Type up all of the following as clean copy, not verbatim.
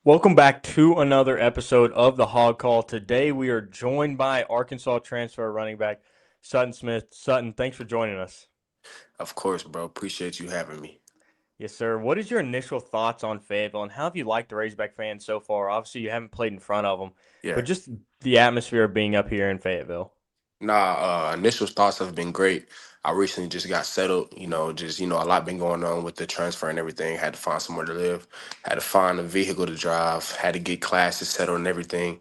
Welcome back to another episode of the Hog Call. Today we are joined by Arkansas transfer running back Sutton Smith. Sutton, thanks for joining us. Of course, bro. Appreciate you having me. Yes, sir. What is your initial thoughts on Fayetteville and how have you liked the Razorback fans so far? Obviously, you haven't played in front of them, but Yeah. just the atmosphere of being up here in Fayetteville. Initial thoughts have been great. I recently just got settled, a lot been going on with the transfer and everything. Had to find somewhere to live, had to find a vehicle to drive, had to get classes settled and everything.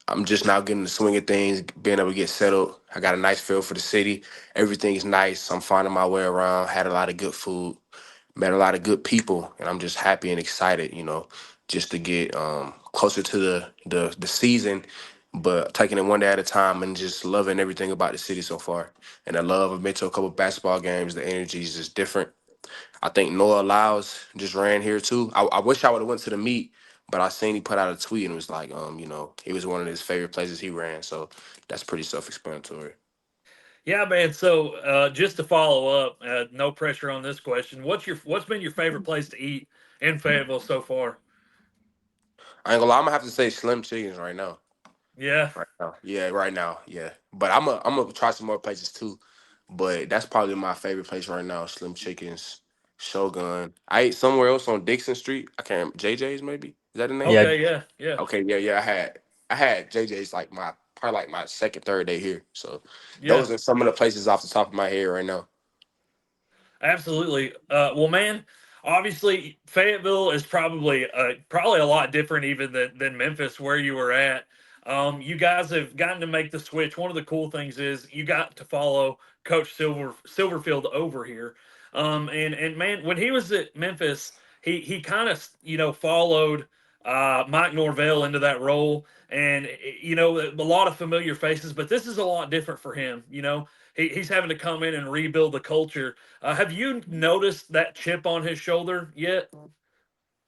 I'm just now getting the swing of things, being able to get settled. I got a nice feel for the city. Everything's nice. I'm finding my way around. Had a lot of good food, met a lot of good people, and I'm just happy and excited, just to get closer to the season, but taking it one day at a time and just loving everything about the city so far. And I love. I've been to a couple basketball games. The energy is just different. I think Noah Lyles just ran here too. I wish I would have went to the meet, but I seen he put out a tweet and was like, it was one of his favorite places he ran. So that's pretty self-explanatory. Yeah, man. So, just to follow up, no pressure on this question. What's been your favorite place to eat in Fayetteville so far? I ain't gonna lie. I'm gonna have to say Slim Chickens right now. Yeah, Right now. Yeah, right now. Yeah. But I'm gonna try some more places too. But that's probably my favorite place right now, Slim Chickens, Shogun. I ate somewhere else on Dixon Street. I can't JJ's maybe. Is that the name? Yeah, okay, yeah, yeah, Okay, yeah. I had JJ's like my probably like my second, third day here. So yeah. those are some of the places off the top of my head right now. Absolutely. Well, man, obviously Fayetteville is probably a lot different even than Memphis, where you were at. You guys have gotten to make the switch. One of the cool things is you got to follow Coach Silverfield over here. And man, when he was at Memphis, he kind of followed Mike Norvell into that role, and a lot of familiar faces. But this is a lot different for him. He's having to come in and rebuild the culture. Have you noticed that chip on his shoulder yet?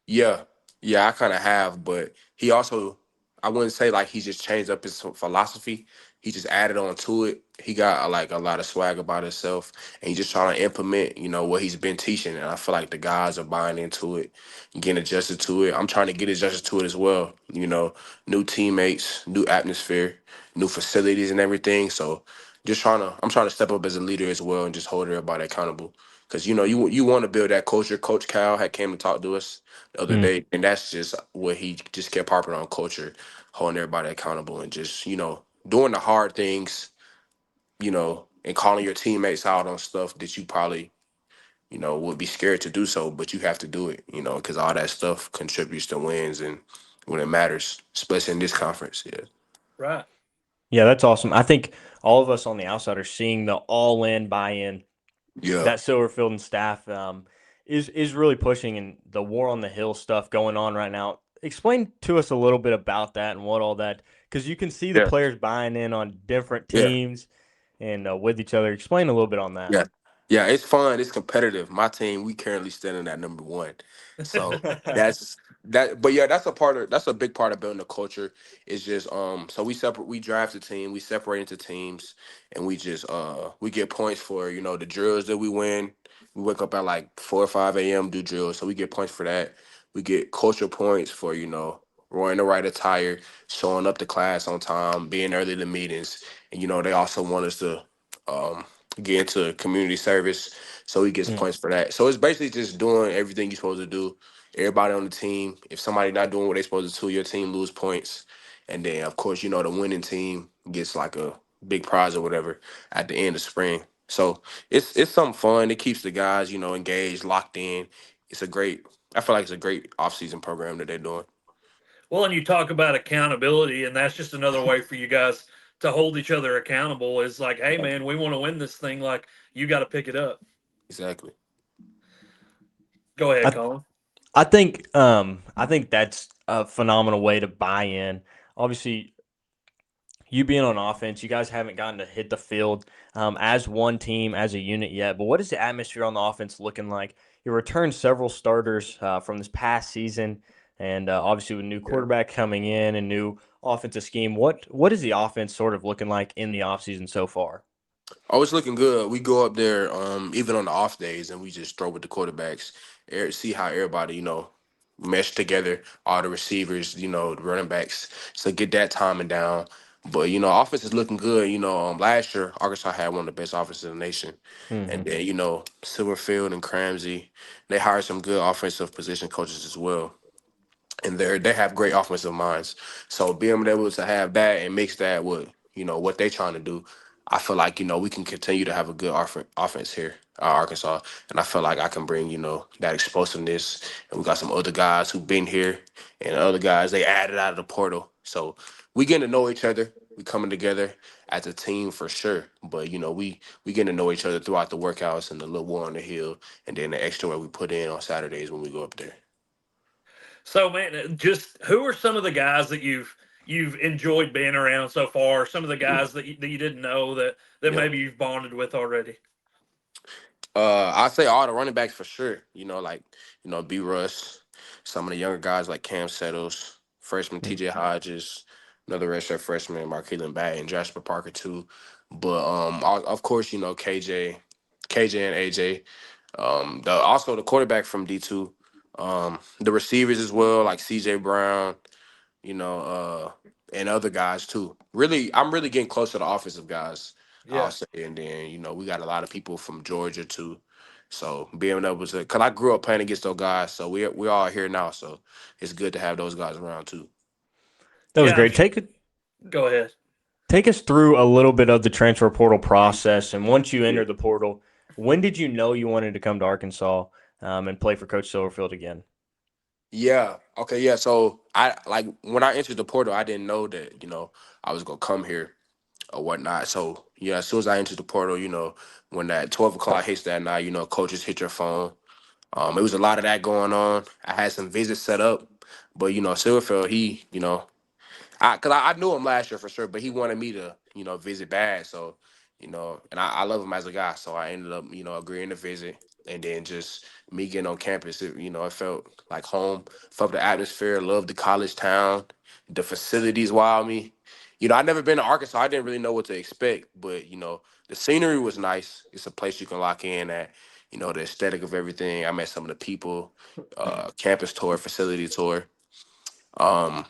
Yeah, yeah, I kind of have, but he also, I wouldn't say like he just changed up his philosophy. He just added on to it. He got like a lot of swag about himself, and he's just trying to implement, what he's been teaching. And I feel like the guys are buying into it, getting adjusted to it. I'm trying to get adjusted to it as well. New teammates, new atmosphere, new facilities, and everything. So I'm trying to step up as a leader as well, and just hold everybody accountable. Because you want to build that culture. Coach Cal had came to talk to us the other mm, day, and that's just what he just kept harping on: culture, holding everybody accountable, and just doing the hard things, and calling your teammates out on stuff that you probably would be scared to do so, but you have to do it, because all that stuff contributes to wins and when it matters, especially in this conference. Yeah, Right. yeah, that's awesome. I think all of us on the outside are seeing the all-in buy-in yeah, that Silverfield and staff is really pushing, and the war on the hill stuff going on right now. Explain to us a little bit about that and what all that, because you can see the yeah, players buying in on different yeah. teams and with each other. Explain a little bit on that. Yeah. Yeah, it's fun. It's competitive. My team, we currently standing at number one. So that's that. But yeah, that's a big part of building a culture. Is just so we draft a team, we separate into teams, and we get points for the drills that we win. We wake up at like 4 or 5 a.m. do drills, so we get points for that. We get culture points for wearing the right attire, showing up to class on time, being early to meetings, and they also want us to um get into community service, so he gets Mm. points for that. So it's basically just doing everything you're supposed to do. Everybody on the team, if somebody not doing what they're supposed to do, your team lose points, and then of course the winning team gets like a big prize or whatever at the end of spring. So it's something fun. It keeps the guys engaged, locked in. It's a great. I feel like it's a great off-season program that they're doing. Well, and you talk about accountability, and that's just another way for you guys to hold each other accountable. Is like, hey, man, we want to win this thing. Like, you got to pick it up. Exactly. Go ahead, I Colin. I think that's a phenomenal way to buy in. Obviously, you being on offense, you guys haven't gotten to hit the field as one team, as a unit yet. But what is the atmosphere on the offense looking like? You returned several starters from this past season, and obviously with new Yeah. quarterback coming in and new offensive scheme. What is the offense sort of looking like in the offseason so far? Oh, it's looking good. We go up there, even on the off days, and we just throw with the quarterbacks, see how everybody, mesh together, all the receivers, the running backs, so get that timing down. But offense is looking good. Last year Arkansas had one of the best offenses in the nation, and Hmm. then Silverfield and Cramsey, they hired some good offensive position coaches as well, and they have great offensive minds. So being able to have that and mix that with what they trying to do, I feel like we can continue to have a good offense here, Arkansas, and I feel like I can bring that explosiveness. And we got some other guys who've been here, and other guys they added out of the portal. So we getting to know each other. We coming together as a team for sure. But we getting to know each other throughout the workouts and the little war on the hill, and then the extra work we put in on Saturdays when we go up there. So, man, just who are some of the guys that you've enjoyed being around so far? Some of the guys that you didn't know that Yeah. maybe you've bonded with already. I say all the running backs for sure. B. Russ, some of the younger guys like Cam Settles, freshman T.J. Hodges, another redshirt freshman Markeelan Bat, and Jasper Parker too. But of course, KJ and AJ. Also the quarterback from D2. The receivers as well, like C.J. Brown, you know, uh, and other guys too. Really, I'm really getting close to the offensive guys, I'll Yeah. say. And then, we got a lot of people from Georgia too. So being able to, cause I grew up playing against those guys, so we're all here now. So it's good to have those guys around too. That was Yeah. great. Go ahead. Take us through a little bit of the transfer portal process. And once you enter the portal, when did you know you wanted to come to Arkansas and play for Coach Silverfield again? Yeah. Okay. Yeah. So I like when I entered the portal, I didn't know that I was gonna come here or whatnot. So yeah, as soon as I entered the portal, when that 12 o'clock hits that night, coaches hit your phone. It was a lot of that going on. I had some visits set up, but Silverfield, he, I knew him last year for sure, but he wanted me to visit bad. So and I love him as a guy, so I ended up agreeing to visit, and then just me getting on campus, it felt like home. Felt the atmosphere, loved the college town, the facilities wow me. I never been to Arkansas. I didn't really know what to expect, but the scenery was nice. It's a place you can lock in at. The aesthetic of everything. I met some of the people, campus tour, facility tour. Um,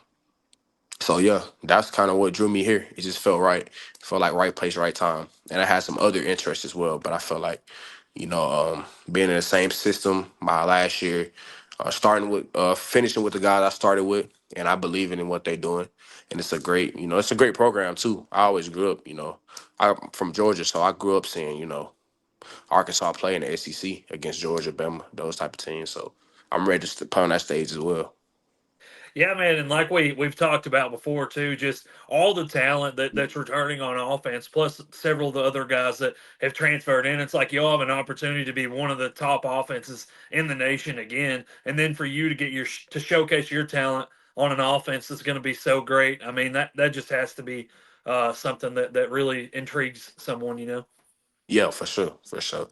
so yeah, that's kind of what drew me here. It just felt right. Felt like right place, right time. And I had some other interests as well, but I felt like, being in the same system my last year, finishing with the guys I started with, and I believe in what they're doing. And it's a great program too. I always grew up, I'm from Georgia, so I grew up seeing, Arkansas play in the SEC against Georgia, Bama, those type of teams. So I'm ready to step on that stage as well. Yeah, man, and like we've talked about before too, just all the talent that's returning on offense, plus several of the other guys that have transferred in. It's like y'all have an opportunity to be one of the top offenses in the nation again, and then for you to get to showcase your talent on an offense that's going to be so great. I mean, that just has to be something that really intrigues someone, you know. Yeah, for sure, for sure.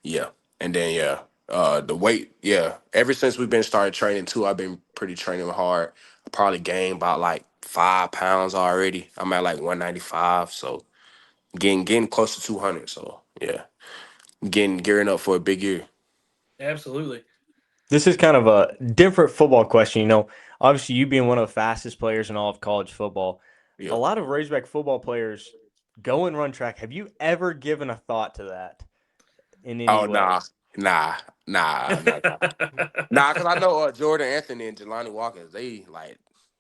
Yeah, and then yeah, the weight. Yeah, ever since we've been started training too, I've been pretty training hard. I probably gained about like 5 pounds already. I'm at like 195, so getting close to 200. So yeah, getting gearing up for a big year. Absolutely. This is kind of a different football question. Obviously, you being one of the fastest players in all of college football, a Yeah. lot of Razorback football players go and run track. Have you ever given a thought to that in any Oh nah, way? nah, nah. Cause I know Jordan Anthony and Jelani Walker,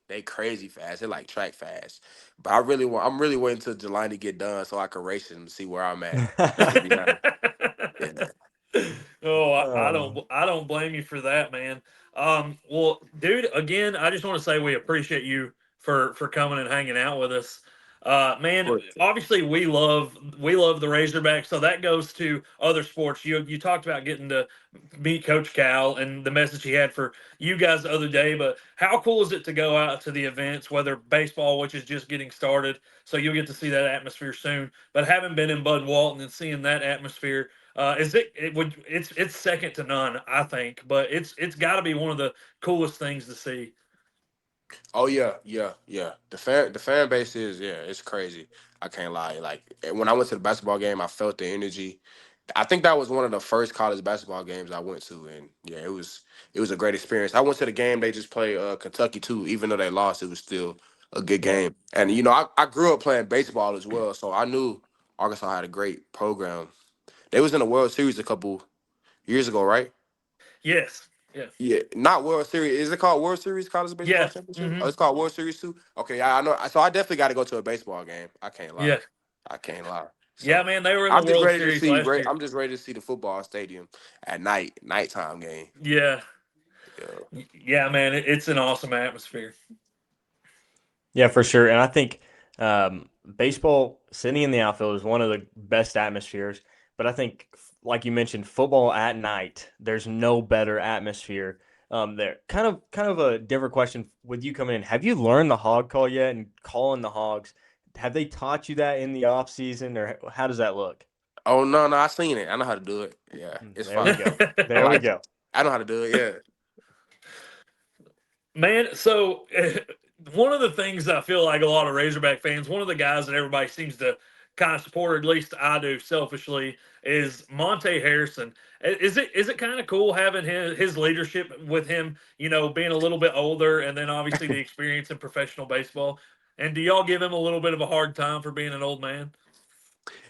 they crazy fast. They like track fast. But I'm really waiting till Jelani get done so I can race him and see where I'm at. To be honest, yeah. Oh, Oh. I don't blame you for that, man. Well, dude, again, I just want to say we appreciate you for coming and hanging out with us. Man, obviously we love the Razorbacks, so that goes to other sports. You talked about getting to meet Coach Cal and the message he had for you guys the other day, but how cool is it to go out to the events, whether baseball, which is just getting started, so you'll get to see that atmosphere soon. But having been in Bud Walton and seeing that atmosphere, it's second to none, I think, but it's got to be one of the coolest things to see. Oh yeah, yeah, yeah. The fan base is, yeah, it's crazy. I can't lie. Like when I went to the basketball game, I felt the energy. I think that was one of the first college basketball games I went to, and yeah, it was a great experience. I went to the game they just played Kentucky too. Even though they lost, it was still a good Yeah. game. And I grew up playing baseball as well, so I knew Arkansas had a great program. They was in the World Series a couple years ago, right? Yes. Yeah. Yeah, not World Series. Is it called World Series College Baseball Yeah. Championship? Hmm. Oh, it's called World Series too. Okay, I know. So I definitely got to go to a baseball game. I can't lie. Yeah. I can't lie. Yeah, So man, they were in the I'm just World ready to Series see. last year. I'm just ready to see the football stadium at night, nighttime game. Yeah. Yeah. Yeah, man, it's an awesome atmosphere. Yeah, for sure. And I think baseball sitting in the outfield is one of the best atmospheres. But I think, like you mentioned, football at night, there's no better atmosphere there. Kind of a different question with you coming in. Have you learned the hog call yet and calling the hogs? Have they taught you that in the off season, or how does that look? Oh no, no, I seen it. I know how to do it. Yeah, it's There we fine. go. I There we like it. go. I know how to do it. Yeah. Man, so one of the things I feel like a lot of Razorback fans, one of the guys that everybody seems to kind of support, or at least I do selfishly, is Monte Harrison. Is it kind of cool having his leadership with him, being a little bit older and then obviously the experience in professional baseball? And do y'all give him a little bit of a hard time for being an old man?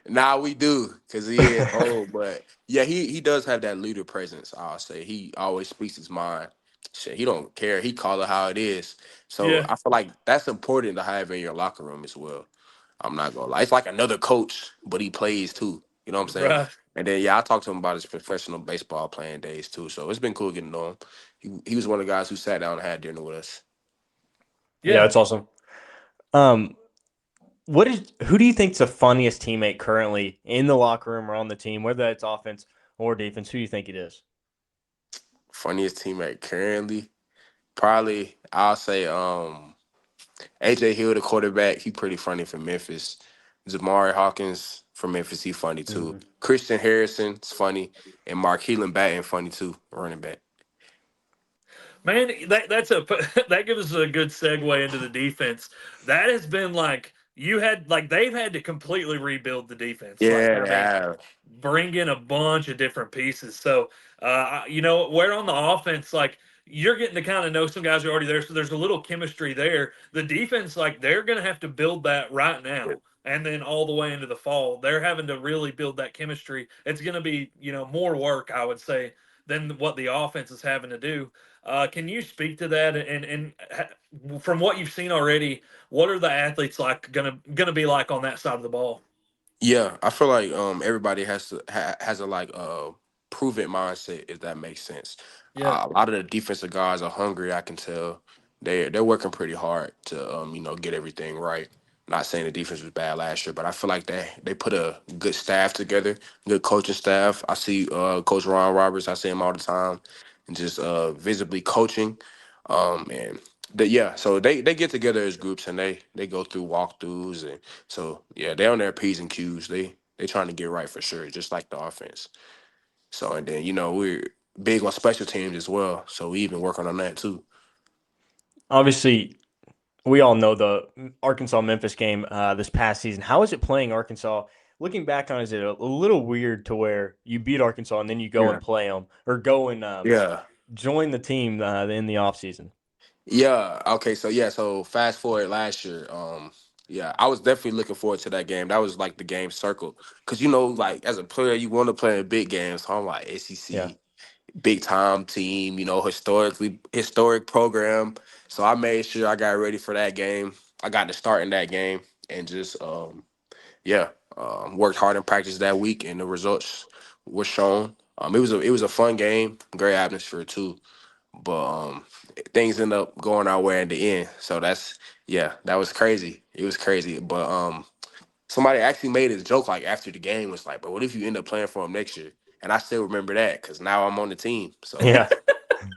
Nah, we do, cause he is old, but yeah, he does have that leader presence. I'll say he always speaks his mind. Shit, he don't care. He call it how it is. So Yeah, I feel like that's important to have in your locker room as well. I'm not gonna lie. It's like another coach, but he plays too. You know what I'm saying? right. And then yeah, I talked to him about his professional baseball playing days too. So it's been cool getting to know him. He was one of the guys who sat down and had dinner with us. Yeah, Yeah. that's awesome. Um, who do you think's the funniest teammate currently in the locker room or on the team, whether that's offense or defense? Who do you think it is? Funniest teammate currently, probably I'll say AJ Hill, the quarterback, he pretty funny from Memphis. Jamari Hawkins from Memphis, he funny too. Mhm. Christian Harrison's funny, and Mark Heelan batting funny too, running back. Man, that's a that gives us a good segue into the defense. That has been like they've had to completely rebuild the defense. Like, Yeah, I they mean, have. bring in a bunch of different pieces. So, where on the offense, like you're getting to kind of know some guys who are already there. So there's a little chemistry there. The defense, like they're going to have to build that right now. And then all the way into the fall, they're having to really build that chemistry. It's going to be, more work, I would say, than what the offense is having to do. Can you speak to that? From what you've seen already, what are the athletes like gonna be like on that side of the ball? Yeah, I feel like everybody has a proven mindset if that makes sense. Yeah, A lot of the defensive guys are hungry. I can tell they're working pretty hard to get everything right. Not saying the defense was bad last year, but I feel like they put a good staff together, good coaching staff. I see Coach Ron Roberts. I see him all the time, and just visibly coaching. And yeah, so they get together as groups and they go through walkthroughs, and so yeah, they on their P's and Q's. They trying to get right for sure, just like the offense. So and then we're big on special teams as well. So we even working on that too. Obviously, we all know the Arkansas Memphis game this past season. How is it playing Arkansas? Looking back on it, is it a little weird to where you beat Arkansas and then you go and Yeah. play them or go and Yeah. join the team in the offseason? Yeah. Okay. So yeah. So fast forward last year. Yeah, I was definitely looking forward to that game. That was like the game circle because like as a player, you want to play in big games. So I'm like Yeah. SEC, big time team. Historic program. So I made sure I got ready for that game. I got to start in that game and just yeah, worked hard in practice that week, and the results were shown. It was a fun game, great atmosphere too, but things end up going our way at the end. So that was crazy. It was crazy, but somebody actually made a joke like after the game was like, "But what if you end up playing for them next year?" And I still remember that because now I'm on the team. So Yeah.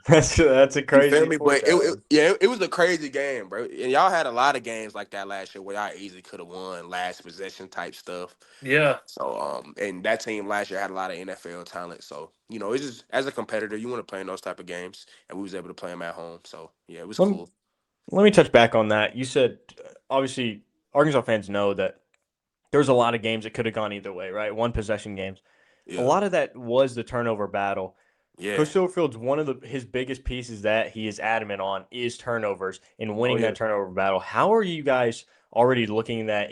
That's a you feel crazy me? But foreshadowing. it was a crazy game, bro. And y'all had a lot of games like that last year where y'all easily could have won last possession type stuff. yeah. So and that team last year had a lot of NFL talent. So it's just as a competitor, you want to play in those type of games, and we was able to play them at home. So yeah, it was Let me, cool. let me touch back on that. You said obviously Arkansas fans know that there's a lot of games that could have gone either way, right? One possession games. a Yeah. lot of that was the turnover battle. Yeah. Coach Silverfield's one of his biggest pieces that he is adamant on is turnovers and Oh winning yeah. that turnover battle. How are you guys already looking at that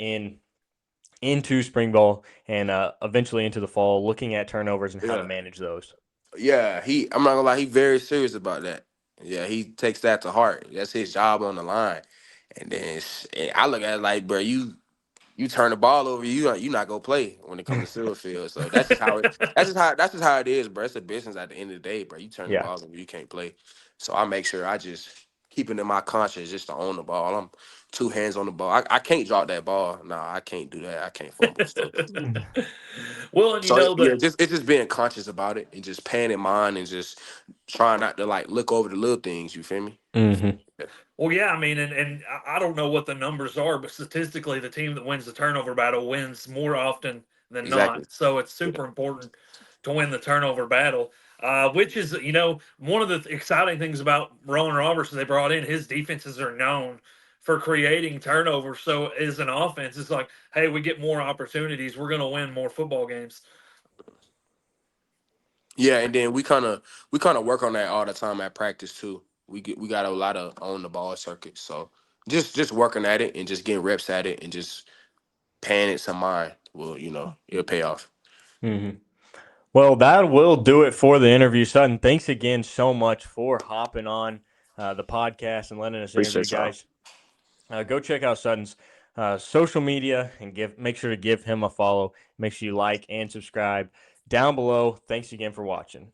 into spring ball and eventually into the fall, looking at turnovers and how to Yeah. manage those? Yeah. I'm not gonna lie, he very serious about that. Yeah, he takes that to heart. That's his job on the line. And then and I look at it like, bro, you turn the ball over, you not gonna play when it comes to Silverfield. So that's just how it is, bro. It's a business at the end of the day, bro. You turn the Yeah. ball over, you can't play. So I make sure I just keep it in my conscience just to own the ball. I'm two hands on the ball. I can't drop that ball. No, I can't do that. I can't fumble. So Well, and you so know yeah, that. it's just being conscious about it and just paying it mind and just trying not to like look over the little things. You feel me? Mm-hmm. Yeah, Well, yeah, I mean, and I don't know what the numbers are, but statistically, the team that wins the turnover battle wins more often than not. exactly. So it's Yeah. super important to win the turnover battle, which is, one of the exciting things about Rowan Robertson they brought in. His defenses are known for creating turnovers. So as an offense, it's like, hey, we get more opportunities. We're going to win more football games. Yeah, and then we kind of work on that all the time at practice too. We got a lot of on the ball circuits, so just working at it and just getting reps at it and just paying it some mind will it'll pay off. Mm-hmm. Well, that will do it for the interview, Sutton. Thanks again so much for hopping on the podcast and letting us interview, Appreciate y'all. guys. Go check out Sutton's social media and make sure to give him a follow. Make sure you like and subscribe down below. Thanks again for watching.